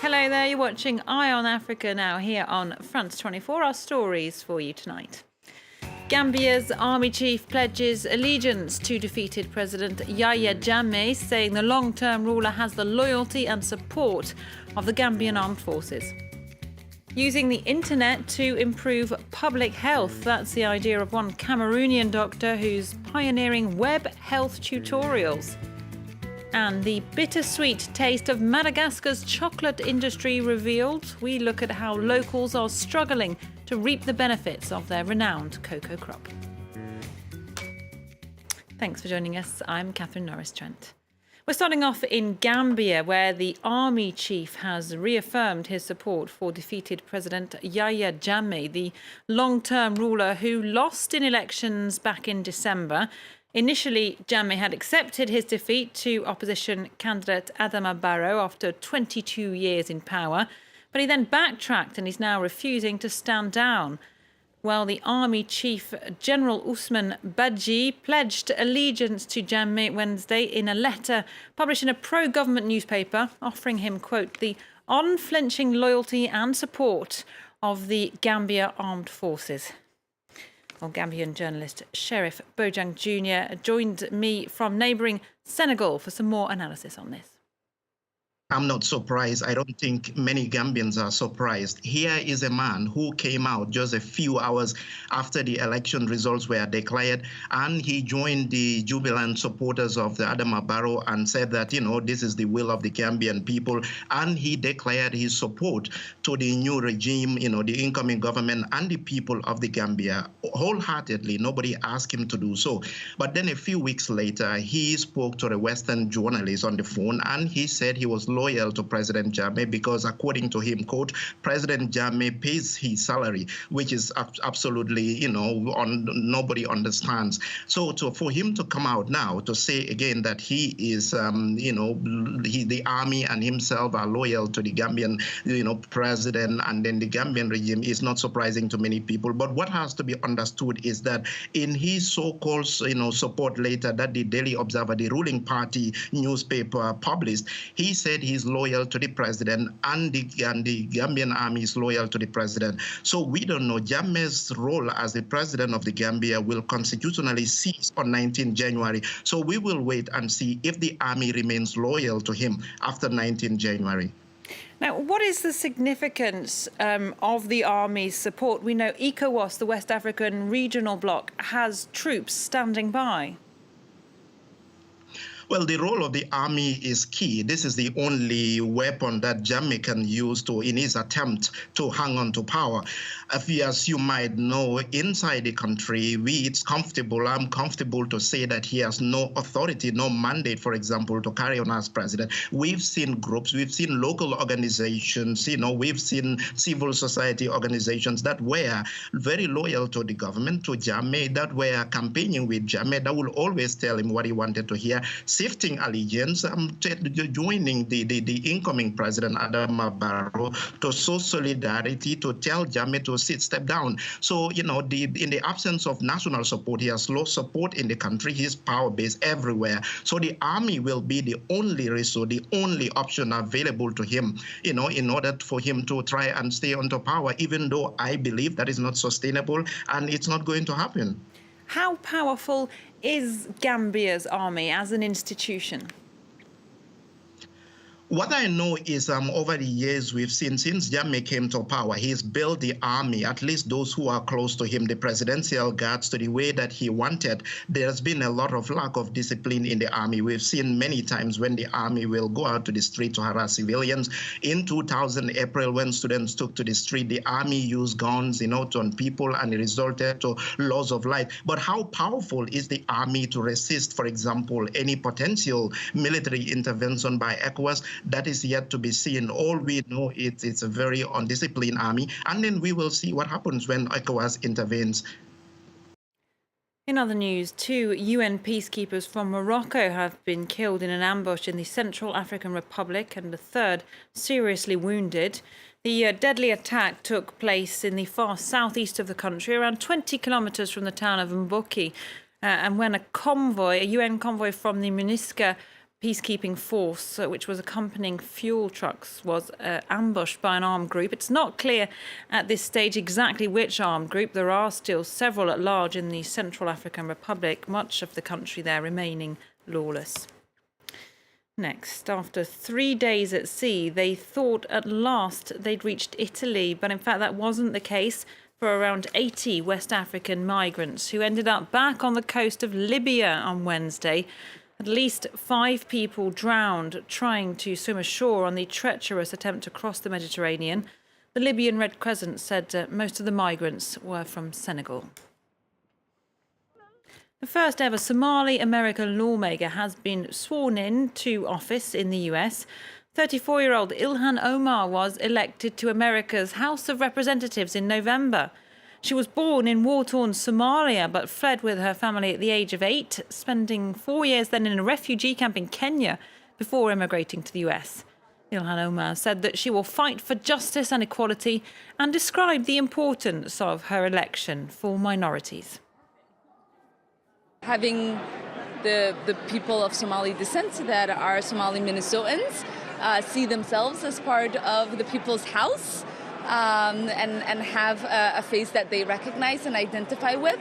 Hello there, you're watching Eye on Africa now here on France 24. Our stories for you tonight. Gambia's army chief pledges allegiance to defeated President Yahya Jammeh, saying the long-term ruler has the loyalty and support of the Gambian armed forces. Using the internet to improve public health. That's the idea of one Cameroonian doctor who's pioneering web health tutorials. And the bittersweet taste of Madagascar's chocolate industry revealed. We look at how locals are struggling to reap the benefits of their renowned cocoa crop. Thanks for joining us. I'm Catherine Norris-Trent. We're starting off in Gambia, where the army chief has reaffirmed his support for defeated President Yahya Jammeh, the long-term ruler who lost in elections back in December. Initially, Jammeh had accepted his defeat to opposition candidate Adama Barrow after 22 years in power, but he then backtracked and is now refusing to stand down. Well, the army chief, General Usman Badji, pledged allegiance to Jammeh Wednesday in a letter published in a pro-government newspaper, offering him, quote, the unflinching loyalty and support of the Gambia Armed Forces. Well, Gambian journalist Sheriff Bojang Jr. joined me from neighbouring Senegal for some more analysis on this. I'm not surprised. I don't think many Gambians are surprised. Here is a man who came out just a few hours after the election results were declared, and he joined the jubilant supporters of the Adama Barrow and said that, this is the will of the Gambian people. And he declared his support to the new regime, the incoming government and the people of the Gambia wholeheartedly. Nobody asked him to do so. But then a few weeks later, he spoke to a Western journalist on the phone, and he said he was loyal to President Jammeh because, according to him, quote, President Jammeh pays his salary, which is absolutely, nobody understands. So for him to come out now to say again that he is, the army and himself are loyal to the Gambian, president and then the Gambian regime is not surprising to many people. But what has to be understood is that in his so-called, support letter that the Daily Observer, the ruling party newspaper, published, he said he's loyal to the president and the Gambian army is loyal to the president. So we don't know. Jammeh's role as the president of the Gambia will constitutionally cease on 19 January. So we will wait and see if the army remains loyal to him after 19 January. Now, what is the significance of the army's support? We know ECOWAS, the West African regional bloc, has troops standing by. Well, the role of the army is key. This is the only weapon that Jammeh can use in his attempt to hang on to power. As you might know, inside the country, I'm comfortable to say that he has no authority, no mandate, for example, to carry on as president. We've seen groups, we've seen local organizations, we've seen civil society organizations that were very loyal to the government, to Jammeh, that were campaigning with Jammeh, that will always tell him what he wanted to hear, shifting allegiance, joining the incoming president, Adama Barrow, to show solidarity, to tell Jammeh to step down. So, in the absence of national support, he has lost support in the country, his power base everywhere. So the army will be the only resource, the only option available to him, in order for him to try and stay onto power, even though I believe that is not sustainable and it's not going to happen. How powerful is Gambia's army as an institution? What I know is over the years we've seen, since Jammeh came to power, he's built the army, at least those who are close to him, the presidential guards, to the way that he wanted. There's been a lot of lack of discipline in the army. We've seen many times when the army will go out to the street to harass civilians. In 2000 April, when students took to the street, the army used guns, on people, and it resulted to loss of life. But how powerful is the army to resist, for example, any potential military intervention by ECOWAS? That is yet to be seen. All we know is it's a very undisciplined army, and then we will see what happens when ECOWAS intervenes. In other news, 2 UN peacekeepers from Morocco have been killed in an ambush in the Central African Republic and a third seriously wounded. The deadly attack took place in the far southeast of the country, around 20 kilometres from the town of Mboki. And when a UN convoy from the MINUSCA peacekeeping force, which was accompanying fuel trucks, was ambushed by an armed group. It's not clear at this stage exactly which armed group. There are still several at large in the Central African Republic, much of the country there remaining lawless. Next, after 3 days at sea, they thought at last they'd reached Italy, but in fact that wasn't the case for around 80 West African migrants who ended up back on the coast of Libya on Wednesday. At least 5 people drowned trying to swim ashore on the treacherous attempt to cross the Mediterranean. The Libyan Red Crescent said most of the migrants were from Senegal. The first ever Somali-American lawmaker has been sworn in to office in the US. 34-year-old Ilhan Omar was elected to America's House of Representatives in November. She was born in war-torn Somalia but fled with her family at the age of 8, spending 4 years then in a refugee camp in Kenya before immigrating to the US. Ilhan Omar said that she will fight for justice and equality and described the importance of her election for minorities. Having the people of Somali descent that are Somali Minnesotans see themselves as part of the people's house and have a face that they recognize and identify with.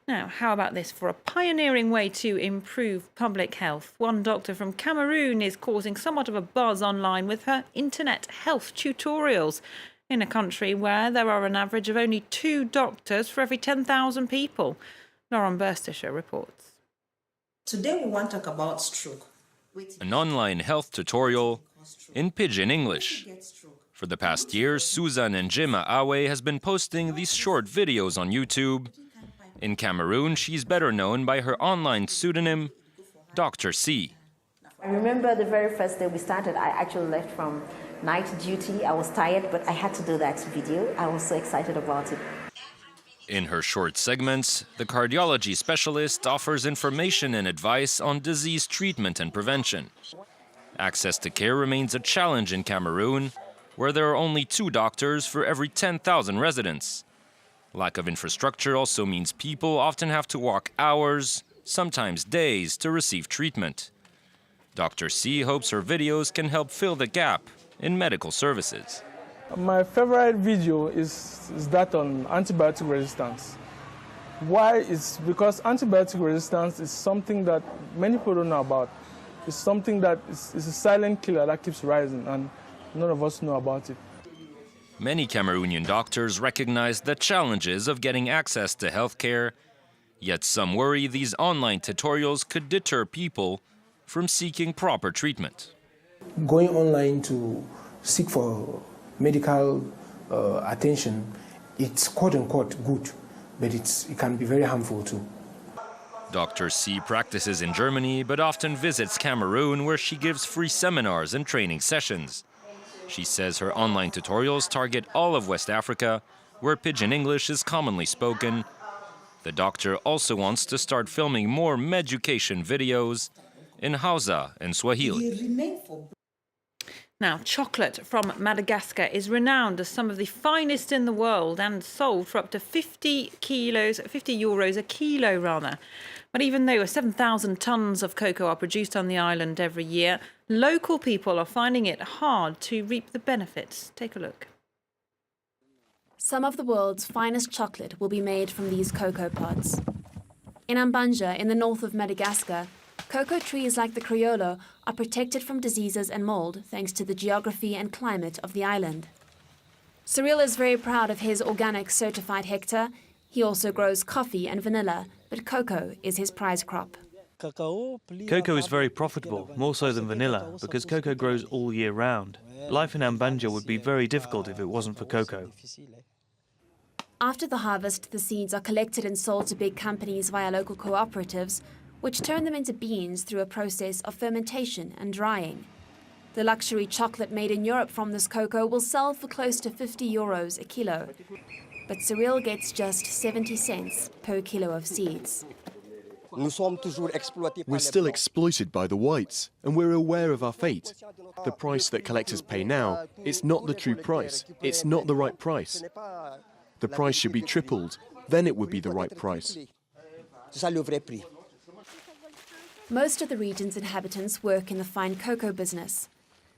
Now, how about this for a pioneering way to improve public health? One doctor from Cameroon is causing somewhat of a buzz online with her internet health tutorials in a country where there are an average of only 2 doctors for every 10,000 people. Lauren Burstisher reports. Today we want to talk about stroke. An online health tutorial in Pidgin English. For the past year, Susan Njema Awe has been posting these short videos on YouTube. In Cameroon, she's better known by her online pseudonym, Dr. C. I remember the very first day we started, I actually left from night duty. I was tired, but I had to do that video. I was so excited about it. In her short segments, the cardiology specialist offers information and advice on disease treatment and prevention. Access to care remains a challenge in Cameroon, where there are only 2 doctors for every 10,000 residents. Lack of infrastructure also means people often have to walk hours, sometimes days, to receive treatment. Dr. C hopes her videos can help fill the gap in medical services. My favorite video is that on antibiotic resistance. Why? It's because antibiotic resistance is something that many people don't know about. It's something that is a silent killer that keeps rising, and none of us know about it. Many Cameroonian doctors recognize the challenges of getting access to health care, yet some worry these online tutorials could deter people from seeking proper treatment. Going online to seek for medical attention, it's quote-unquote good, but it can be very harmful too. Dr. C practices in Germany, but often visits Cameroon, where she gives free seminars and training sessions. She says her online tutorials target all of West Africa, where Pidgin English is commonly spoken. The doctor also wants to start filming more meducation videos in Hausa and Swahili. Now, chocolate from Madagascar is renowned as some of the finest in the world and sold for up to 50 euros a kilo rather. But even though 7,000 tons of cocoa are produced on the island every year, local people are finding it hard to reap the benefits. Take a look. Some of the world's finest chocolate will be made from these cocoa pods. In Ambanja, in the north of Madagascar, cocoa trees like the Criollo are protected from diseases and mold thanks to the geography and climate of the island. Cyril is very proud of his organic certified hectare. He also grows coffee and vanilla, but cocoa is his prize crop. Cocoa is very profitable, more so than vanilla, because cocoa grows all year round. Life in Ambanja would be very difficult if it wasn't for cocoa. After the harvest, the seeds are collected and sold to big companies via local cooperatives, which turn them into beans through a process of fermentation and drying. The luxury chocolate made in Europe from this cocoa will sell for close to 50 euros a kilo, but Cyril gets just 70 cents per kilo of seeds. We're still exploited by the whites, and we're aware of our fate. The price that collectors pay now, it's not the true price. It's not the right price. The price should be tripled, then it would be the right price. Most of the region's inhabitants work in the fine cocoa business,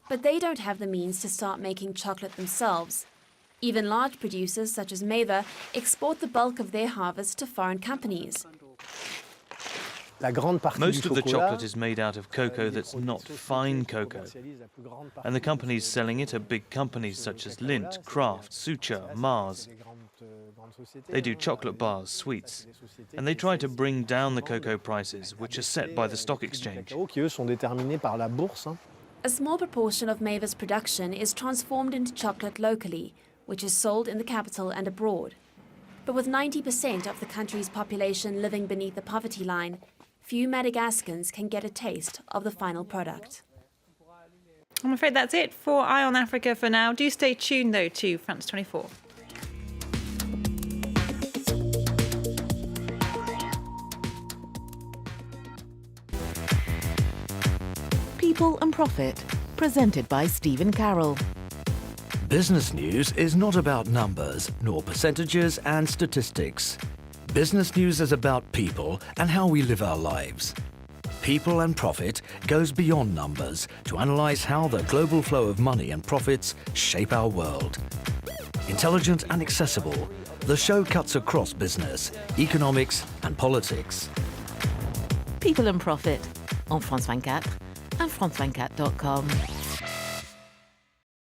but they don't have the means to start making chocolate themselves. Even large producers such as Meva export the bulk of their harvest to foreign companies. Most of the chocolate is made out of cocoa that's not fine cocoa, and the companies selling it are big companies such as Lindt, Kraft, Sucher, Mars. They do chocolate bars, sweets, and they try to bring down the cocoa prices, which are set by the stock exchange. A small proportion of Meva's production is transformed into chocolate locally, which is sold in the capital and abroad. But with 90% of the country's population living beneath the poverty line, few Madagascans can get a taste of the final product. I'm afraid that's it for Eye on Africa for now. Do stay tuned, though, to France 24. People and Profit, presented by Stephen Carroll. Business news is not about numbers, nor percentages and statistics. Business news is about people and how we live our lives. People and Profit goes beyond numbers to analyse how the global flow of money and profits shape our world. Intelligent and accessible, the show cuts across business, economics and politics. People and Profit, on France 24 and France24.com.